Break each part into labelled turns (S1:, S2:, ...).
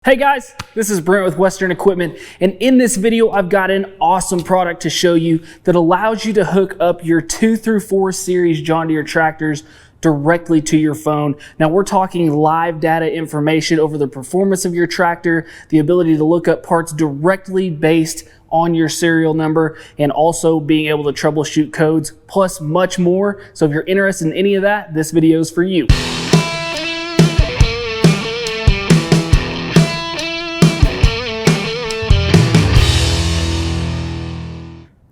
S1: Hey guys, this is Brent with Western Equipment, and in this video I've got an awesome product to show you that allows you to hook up your 2 through 4 series John Deere tractors directly to your phone. Now we're talking live data information over the performance of your tractor, the ability to look up parts directly based on your serial number, and also being able to troubleshoot codes, plus much more. So if you're interested in any of that, this video is for you.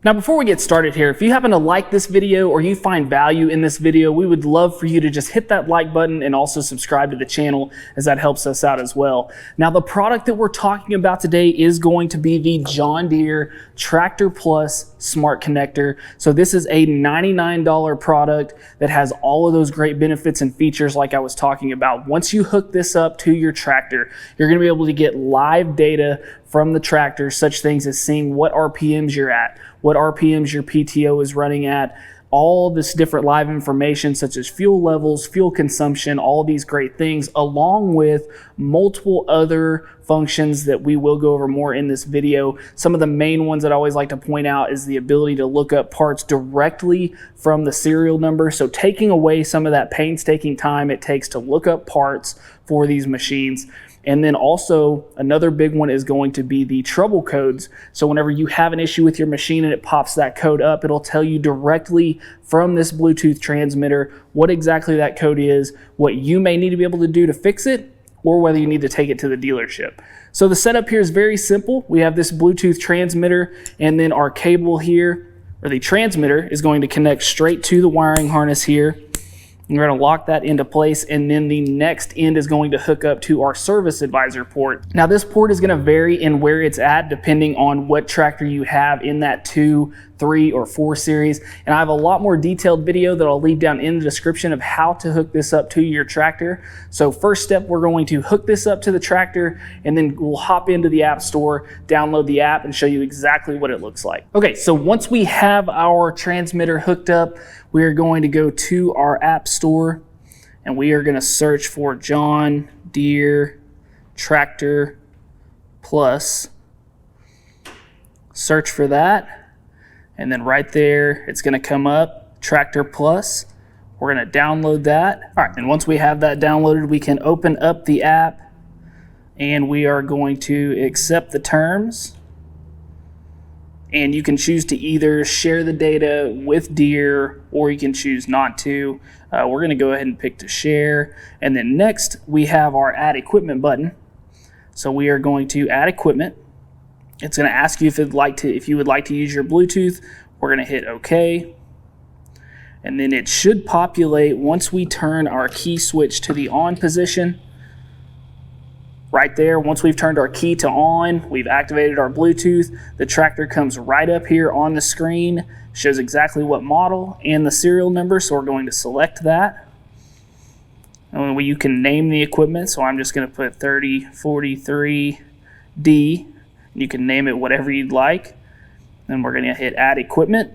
S1: Now before we get started here, if you happen to like this video or you find value in this video, we would love for you to just hit that like button and also subscribe to the channel, as that helps us out as well. Now the product that we're talking about today is going to be the John Deere TractorPlus Smart Connector. So this is a $99 product that has all of those great benefits and features like I was talking about. Once you hook this up to your tractor, you're going to be able to get live data from the tractor, such things as seeing what RPMs you're at, what RPMs your PTO is running at, all this different live information such as fuel levels, fuel consumption, all these great things, along with multiple other functions that we will go over more in this video. Some of the main ones that I always like to point out is the ability to look up parts directly from the serial number. So taking away some of that painstaking time it takes to look up parts for these machines. And then also another big one is going to be the trouble codes. So whenever you have an issue with your machine and it pops that code up, it'll tell you directly from this Bluetooth transmitter what exactly that code is, what you may need to be able to do to fix it, or whether you need to take it to the dealership. So the setup here is very simple. We have this Bluetooth transmitter, and then our cable here, or the transmitter, is going to connect straight to the wiring harness here. We're going to lock that into place, and then the next end is going to hook up to our service advisor port. Now this port is going to vary in where it's at depending on what tractor you have in that 2, 3, or 4 series. And I have a lot more detailed video that I'll leave down in the description of how to hook this up to your tractor. So first step, we're going to hook this up to the tractor, and then we'll hop into the app store, download the app, and show you exactly what it looks like. Okay, so once we have our transmitter hooked up, we are going to go to our app store, and we are going to search for John Deere Tractor Plus. Search for that, and then right there it's going to come up Tractor Plus. We're going to download that. All right, and once we have that downloaded, we can open up the app, and we are going to accept the terms. And you can choose to either share the data with Deere, or you can choose not to. We're going to go ahead and pick to share. And then next we have our add equipment button. So we are going to add equipment. It's going to ask you if you would like to use your Bluetooth. We're going to hit OK. And then it should populate once we turn our key switch to the on position. Right there, once we've turned our key to on, we've activated our Bluetooth. The tractor comes right up here on the screen, shows exactly what model and the serial number, so we're going to select that. And you can name the equipment, so I'm just going to put 3043D. You can name it whatever you'd like. Then we're going to hit add equipment.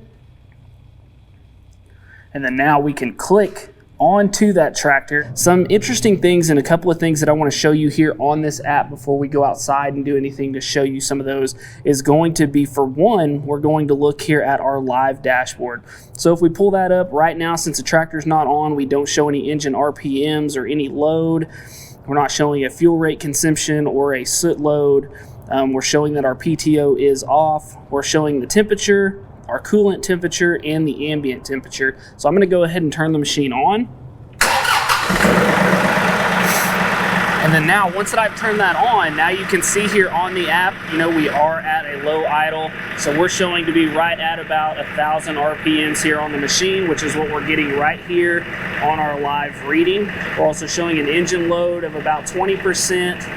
S1: And then now we can click onto that tractor. Some interesting things and a couple of things that I want to show you here on this app before we go outside and do anything to show you some of those is going to be, for one, we're going to look here at our live dashboard. So if we pull that up right now, since the tractor's not on, we don't show any engine RPMs or any load. We're not showing a fuel rate consumption or a soot load. We're showing that our PTO is off. We're showing the temperature, our coolant temperature, and the ambient temperature. So I'm going to go ahead and turn the machine on. And then now, once that I've turned that on, now you can see here on the app, we are at a low idle. So we're showing to be right at about 1,000 RPMs here on the machine, which is what we're getting right here on our live reading. We're also showing an engine load of about 20%.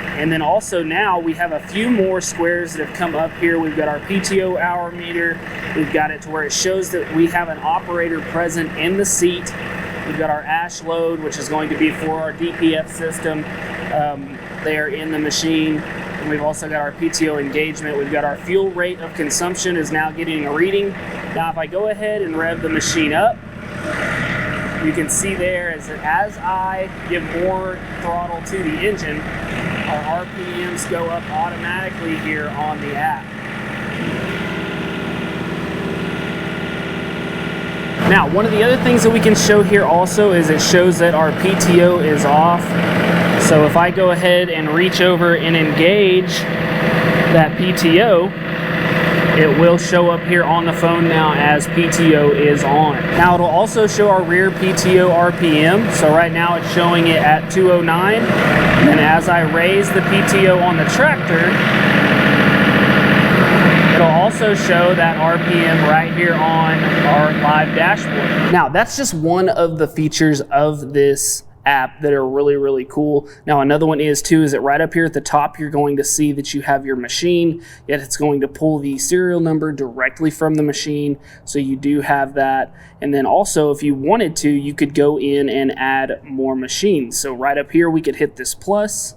S1: And then also now we have a few more squares that have come up here. We've got our PTO hour meter. We've got it to where it shows that we have an operator present in the seat. We've got our ash load, which is going to be for our DPF system there in the machine. And we've also got our PTO engagement. We've got our fuel rate of consumption is now getting a reading. Now if I go ahead and rev the machine up, you can see there as I give more throttle to the engine, our RPMs go up automatically here on the app. Now, one of the other things that we can show here also is it shows that our PTO is off. So if I go ahead and reach over and engage that PTO, it will show up here on the phone now as PTO is on. Now it'll also show our rear PTO RPM. So right now it's showing it at 209. And as I raise the PTO on the tractor, it'll also show that RPM right here on our live dashboard. Now that's just one of the features of this app that are really, really cool. Now another one is that right up here at the top, you're going to see that you have your machine, yet it's going to pull the serial number directly from the machine. So you do have that. And then also, if you wanted to, you could go in and add more machines. So right up here, we could hit this plus,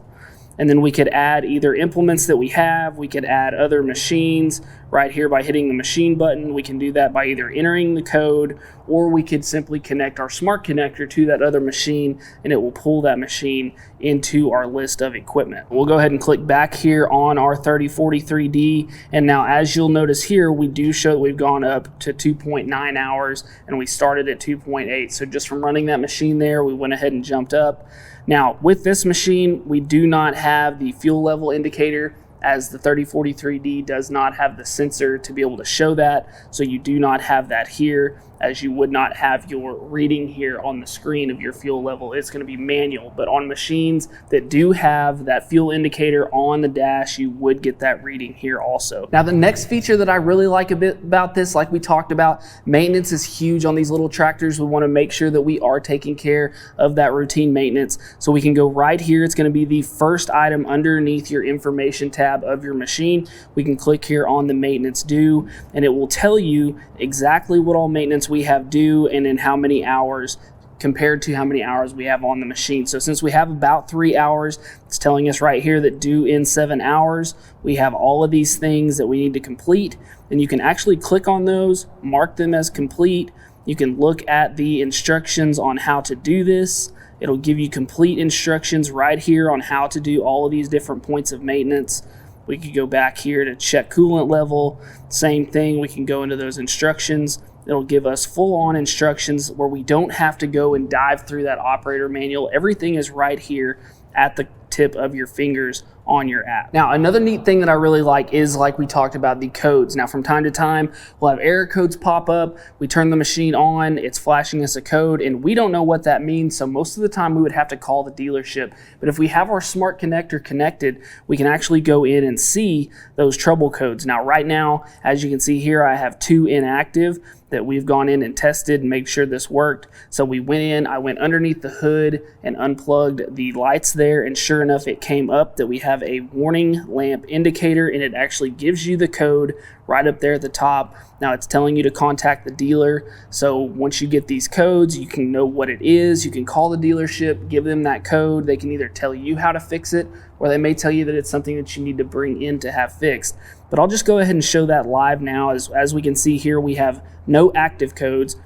S1: and then we could add either implements that we have, we could add other machines right here by hitting the machine button. We can do that by either entering the code, or we could simply connect our smart connector to that other machine and it will pull that machine into our list of equipment. We'll go ahead and click back here on our 3043D, and now as you'll notice here, we do show that we've gone up to 2.9 hours and we started at 2.8. So just from running that machine there, we went ahead and jumped up. Now with this machine, we do not have the fuel level indicator, as the 3043D does not have the sensor to be able to show that. So you do not have that here, as you would not have your reading here on the screen of your fuel level. It's going to be manual, but on machines that do have that fuel indicator on the dash, you would get that reading here also. Now the next feature that I really like a bit about this, like we talked about, maintenance is huge on these little tractors. We want to make sure that we are taking care of that routine maintenance. So we can go right here. It's going to be the first item underneath your information tab of your machine. We can click here on the maintenance due, and it will tell you exactly what all maintenance we have due and in how many hours compared to how many hours we have on the machine. So since we have about 3 hours, it's telling us right here that due in 7 hours. We have all of these things that we need to complete, and you can actually click on those, mark them as complete. You can look at the instructions on how to do this. It'll give you complete instructions right here on how to do all of these different points of maintenance. We could go back here to check coolant level. Same thing, we can go into those instructions. It'll give us full-on instructions where we don't have to go and dive through that operator manual. Everything is right here at the tip of your fingers on your app. Now, another neat thing that I really like is, like we talked about, the codes. Now, from time to time, we'll have error codes pop up. We turn the machine on, it's flashing us a code, and we don't know what that means. So most of the time, we would have to call the dealership. But if we have our smart connector connected, we can actually go in and see those trouble codes. Now, right now, as you can see here, I have 2 inactive that we've gone in and tested and made sure this worked. So we went in, I went underneath the hood and unplugged the lights there, and sure enough, it came up that we have a warning lamp indicator, and it actually gives you the code right up there at the top. Now it's telling you to contact the dealer. So once you get these codes, you can know what it is. You can call the dealership, give them that code. They can either tell you how to fix it, or they may tell you that it's something that you need to bring in to have fixed. But I'll just go ahead and show that live now. As we can see here, we have no active codes,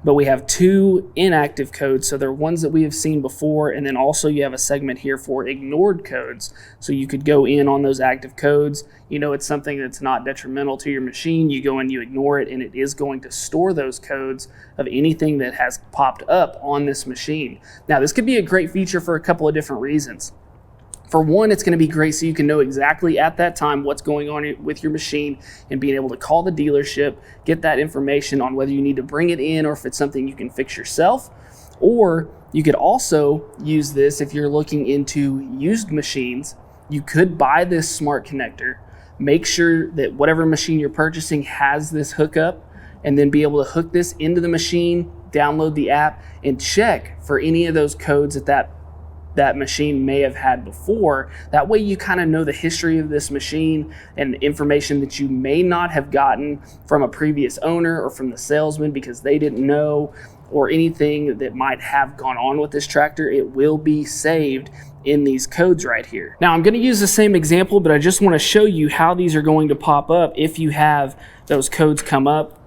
S1: but we have 2 inactive codes. So they're ones that we have seen before. And then also you have a segment here for ignored codes. So you could go in on those active codes. You know, it's something that's not detrimental to your machine. You go in, you ignore it, and it is going to store those codes of anything that has popped up on this machine. Now, this could be a great feature for a couple of different reasons. For one, it's going to be great so you can know exactly at that time what's going on with your machine and being able to call the dealership, get that information on whether you need to bring it in or if it's something you can fix yourself. Or you could also use this if you're looking into used machines. You could buy this smart connector, make sure that whatever machine you're purchasing has this hookup, and then be able to hook this into the machine, download the app, and check for any of those codes that machine may have had before. That way you kind of know the history of this machine and information that you may not have gotten from a previous owner or from the salesman because they didn't know, or anything that might have gone on with this tractor. It will be saved in these codes right here. Now I'm going to use the same example, but I just want to show you how these are going to pop up if you have those codes come up.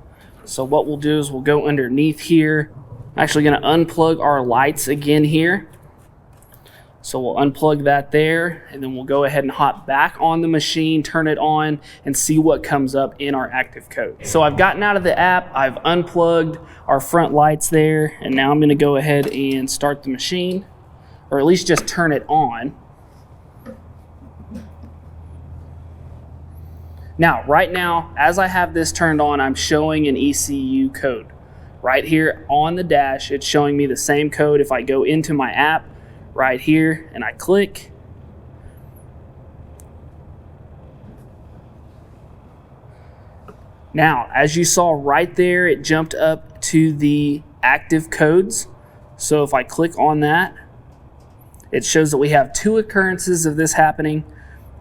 S1: So what we'll do is we'll go underneath here. I'm actually going to unplug our lights again here. So we'll unplug that there, and then we'll go ahead and hop back on the machine, turn it on, and see what comes up in our active code. So I've gotten out of the app, I've unplugged our front lights there, and now I'm gonna go ahead and start the machine, or at least just turn it on. Now, right now, as I have this turned on, I'm showing an ECU code. Right here on the dash, it's showing me the same code. If I go into my app, right here, and I click, now as you saw right there, it jumped up to the active codes. So if I click on that, it shows that we have 2 occurrences of this happening.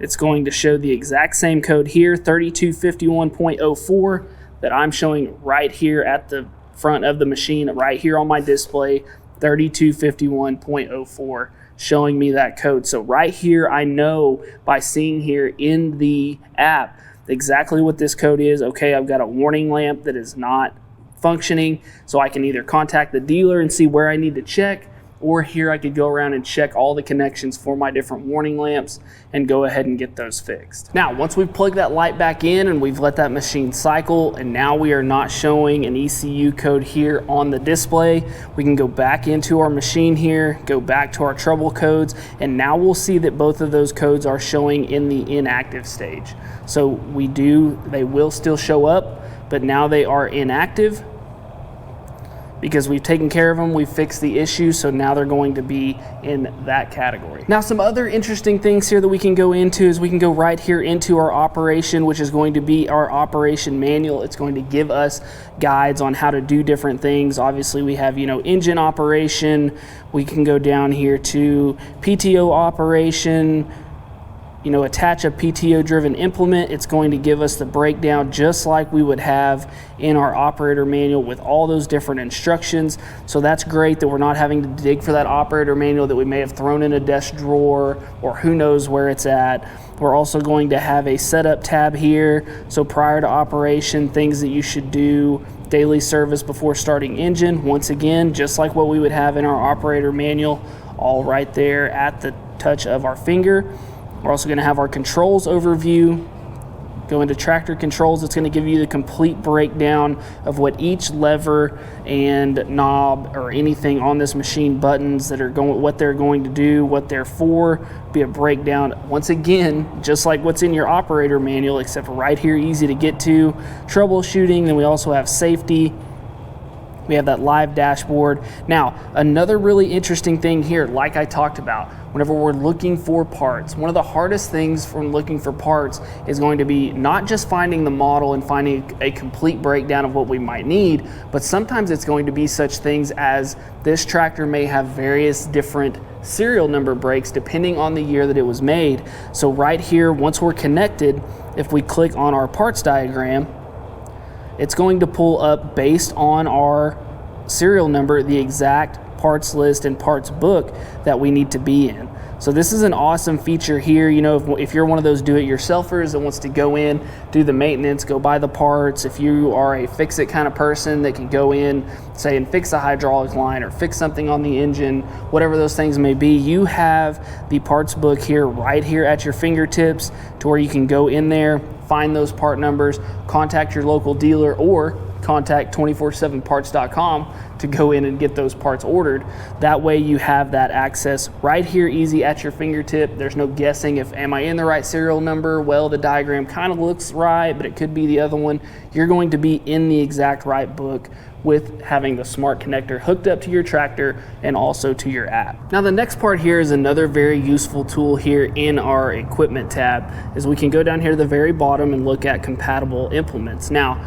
S1: It's going to show the exact same code here, 3251.04, that I'm showing right here at the front of the machine, right here on my display, 3251.04, showing me that code. So right here, I know by seeing here in the app exactly what this code is. Okay, I've got a warning lamp that is not functioning, so I can either contact the dealer and see where I need to check, or here I could go around and check all the connections for my different warning lamps and go ahead and get those fixed. Now, once we've plugged that light back in and we've let that machine cycle, and now we are not showing an ECU code here on the display, we can go back into our machine here, go back to our trouble codes, and now we'll see that both of those codes are showing in the inactive stage. So they will still show up, but now they are inactive, because we've taken care of them, we've fixed the issue, so now they're going to be in that category. Now, some other interesting things here that we can go into is we can go right here into our operation, which is going to be our operation manual. It's going to give us guides on how to do different things. Obviously, we have, engine operation. We can go down here to PTO operation, attach a PTO driven implement. It's going to give us the breakdown just like we would have in our operator manual with all those different instructions. So that's great that we're not having to dig for that operator manual that we may have thrown in a desk drawer or who knows where it's at. We're also going to have a setup tab here. So prior to operation, things that you should do, daily service before starting engine. Once again, just like what we would have in our operator manual, all right there at the touch of our finger. We're also going to have our controls overview. Go into tractor controls. It's going to give you the complete breakdown of what each lever and knob or anything on this machine, buttons that are going, what they're going to do, what they're for. Be a breakdown. Once again, just like what's in your operator manual, except right here, easy to get to. Troubleshooting. Then we also have safety. We have that live dashboard. Now, another really interesting thing here, like I talked about, whenever we're looking for parts, one of the hardest things from looking for parts is going to be not just finding the model and finding a complete breakdown of what we might need, but sometimes it's going to be such things as this tractor may have various different serial number breaks depending on the year that it was made. So right here, once we're connected, if we click on our parts diagram, it's going to pull up based on our serial number the exact parts list and parts book that we need to be in. So this is an awesome feature here. If you're one of those do-it-yourselfers that wants to go in, do the maintenance, go buy the parts, if you are a fix-it kind of person that can go in, say, and fix a hydraulic line or fix something on the engine, whatever those things may be, you have the parts book here right here at your fingertips to where you can go in there, find those part numbers, contact your local dealer, or contact 247parts.com to go in and get those parts ordered. That way you have that access right here, easy at your fingertip. There's no guessing if, am I in the right serial number? Well, the diagram kind of looks right, but it could be the other one. You're going to be in the exact right book with having the smart connector hooked up to your tractor and also to your app. Now, the next part here is another very useful tool here in our equipment tab, is we can go down here to the very bottom and look at compatible implements. Now,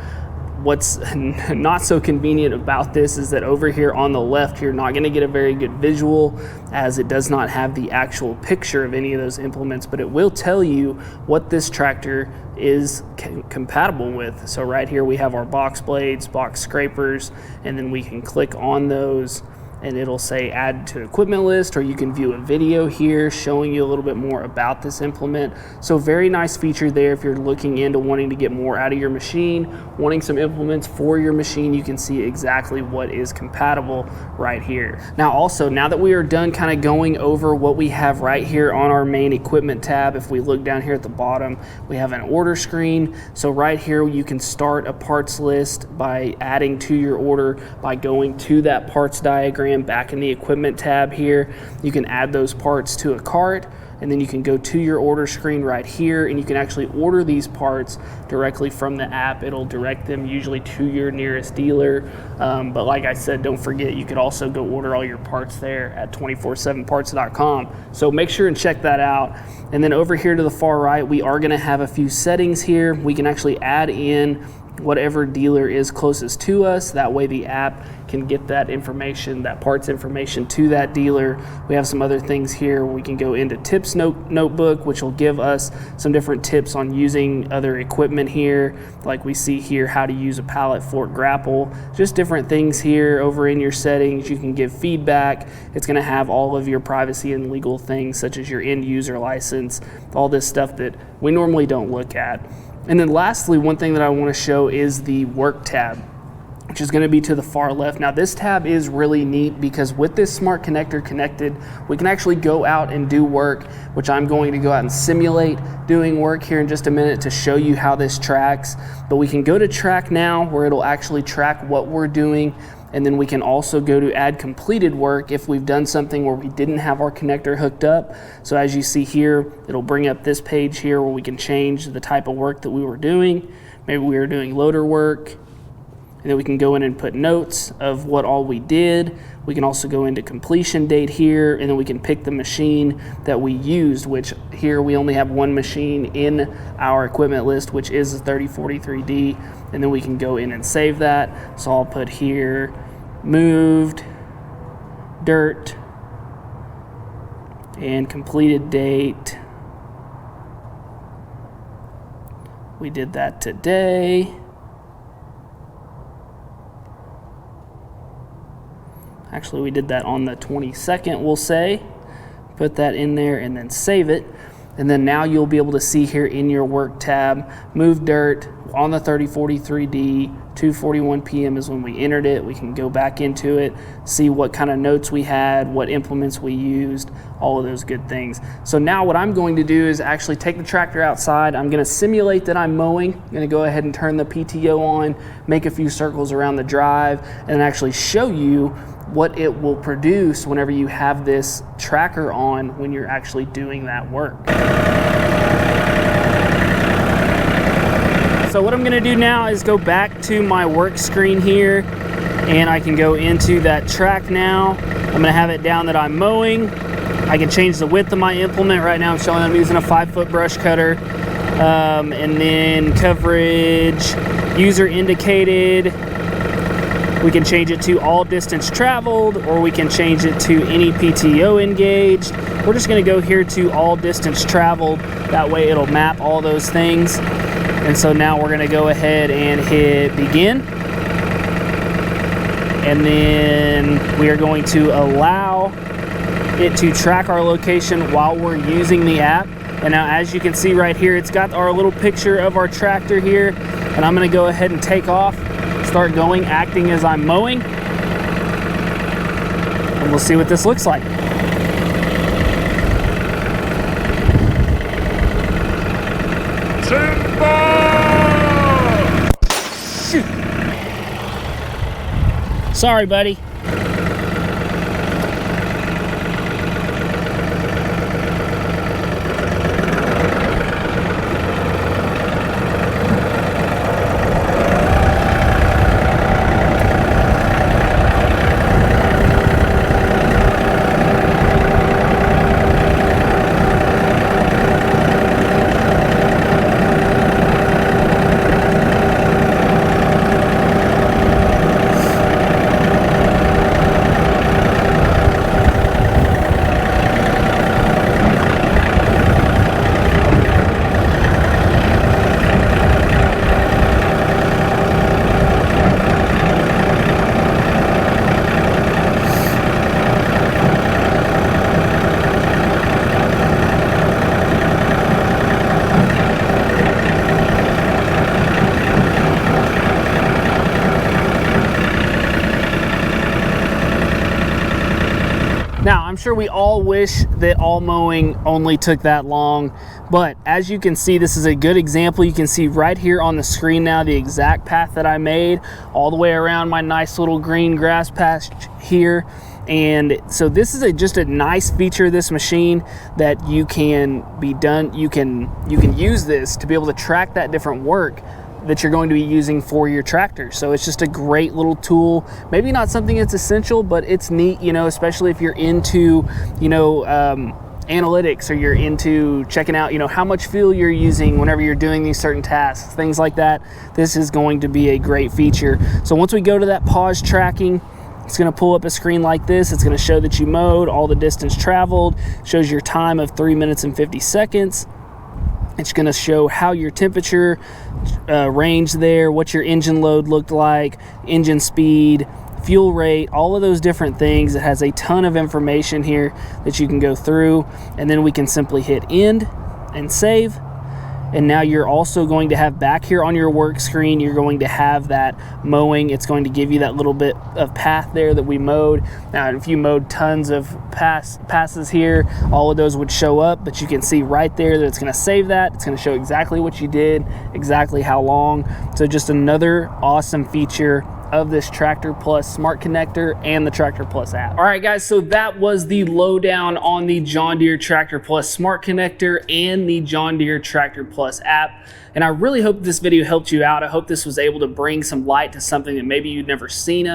S1: what's not so convenient about this is that over here on the left, you're not going to get a very good visual, as it does not have the actual picture of any of those implements, but it will tell you what this tractor is compatible with. So right here we have our box blades, box scrapers, and then we can click on those and it'll say add to equipment list, or you can view a video here showing you a little bit more about this implement. So very nice feature there if you're looking into wanting to get more out of your machine, wanting some implements for your machine. You can see exactly what is compatible right here. Now also, now that we are done kind of going over what we have right here on our main equipment tab, if we look down here at the bottom, we have an order screen. So right here you can start a parts list by adding to your order by going to that parts diagram back in the equipment tab here. You can add those parts to a cart, and then you can go to your order screen right here, and you can actually order these parts directly from the app. It'll direct them usually to your nearest dealer, but like I said, don't forget you could also go order all your parts there at 247parts.com. So make sure and check that out. And then over here to the far right, we are going to have a few settings here. We can actually add in whatever dealer is closest to us. That way the app can get that information, that parts information, to that dealer. We have some other things here. We can go into tips notebook, which will give us some different tips on using other equipment here. Like we see here, how to use a pallet fork grapple, just different things here. Over in your settings, you can give feedback. It's going to have all of your privacy and legal things, such as your end user license, all this stuff that we normally don't look at. And then lastly, one thing that I want to show is the work tab, which is going to be to the far left. Now this tab is really neat because with this smart connector connected, we can actually go out and do work, which I'm going to go out and simulate doing work here in just a minute to show you how this tracks. But we can go to track now, where it'll actually track what we're doing. And then we can also go to add completed work if we've done something where we didn't have our connector hooked up. So as you see here, it'll bring up this page here where we can change the type of work that we were doing. Maybe we were doing loader work, and then we can go in and put notes of what all we did. We can also go into completion date here, and then we can pick the machine that we used, which here we only have one machine in our equipment list, which is the 3043D, and then we can go in and save that. So I'll put here moved dirt and completed date. We did that today. Actually, we did that on the 22nd, we'll say. Put that in there and then save it. And then now you'll be able to see here in your work tab, move dirt on the 3043D, 2:41 p.m. is when we entered it. We can go back into it, see what kind of notes we had, what implements we used, all of those good things. So now what I'm going to do is actually take the tractor outside. I'm going to simulate that I'm mowing. I'm going to go ahead and turn the PTO on, make a few circles around the drive, and actually show you what it will produce whenever you have this tracker on when you're actually doing that work. So what I'm going to do now is go back to my work screen here, and I can go into that track now. I'm going to have it down that I'm mowing. I can change the width of my implement. Right now I'm showing I'm using a 5-foot brush cutter. And then coverage, user indicated. We can change it to all distance traveled, or we can change it to any PTO engaged. We're just going to go here to all distance traveled. That way it'll map all those things. And so now we're going to go ahead and hit begin. And then we are going to allow it to track our location while we're using the app. And now as you can see right here, it's got our little picture of our tractor here. And I'm going to go ahead and take off. Start going, acting as I'm mowing, and we'll see what this looks like. Shoot. Sorry, buddy. sure we all wish that all mowing only took that long, but as you can see, this is a good example. You can see right here on the screen now the exact path that I made all the way around my nice little green grass patch here. And so this is just a nice feature of this machine that you can use this to be able to track that different work that you're going to be using for your tractor. So it's just a great little tool. Maybe not something that's essential, but it's neat, you know, especially if you're into, you know, analytics, or you're into checking out, you know, how much fuel you're using whenever you're doing these certain tasks, things like that. This is going to be a great feature. So once we go to that pause tracking, it's going to pull up a screen like this. It's going to show that you mowed, all the distance traveled, shows your time of 3 minutes and 50 seconds. It's going to show how your temperature ranged there, what your engine load looked like, engine speed, fuel rate, all of those different things. It has a ton of information here that you can go through, and then we can simply hit end and save. And now you're also going to have back here on your work screen, you're going to have that mowing. It's going to give you that little bit of path there that we mowed. Now, if you mowed tons of passes here, all of those would show up, but you can see right there that it's going to save that. It's going to show exactly what you did, exactly how long. So just another awesome feature of this TractorPlus smart connector and the TractorPlus app. All right, guys, so that was the lowdown on the John Deere TractorPlus smart connector and the John Deere TractorPlus app. And I really hope this video helped you out. I hope this was able to bring some light to something that maybe you'd never seen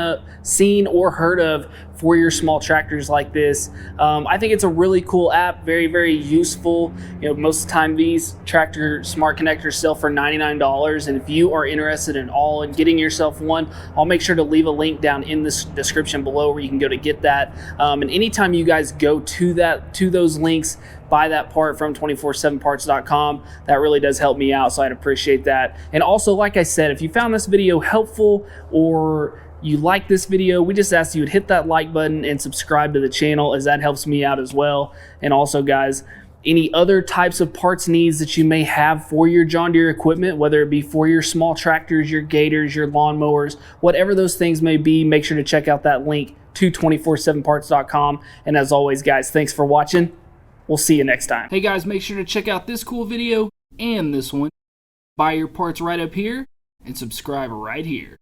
S1: or heard of for your small tractors like this. I think it's a really cool app, very, very useful. You know, most of the time these tractor smart connectors sell for $99. And if you are interested at all in getting yourself one, I'll make sure to leave a link down in the description below where you can go to get that. And anytime you guys go to those links, buy that part from 247parts.com. That really does help me out, so I'd appreciate that. And also, like I said, if you found this video helpful or you like this video, we just ask you would hit that like button and subscribe to the channel, as that helps me out as well. And also, guys, any other types of parts needs that you may have for your John Deere equipment, whether it be for your small tractors, your gators, your lawnmowers, whatever those things may be, make sure to check out that link to 247parts.com. And as always, guys, thanks for watching. We'll see you next time. Hey guys, make sure to check out this cool video and this one. Buy your parts right up here and subscribe right here.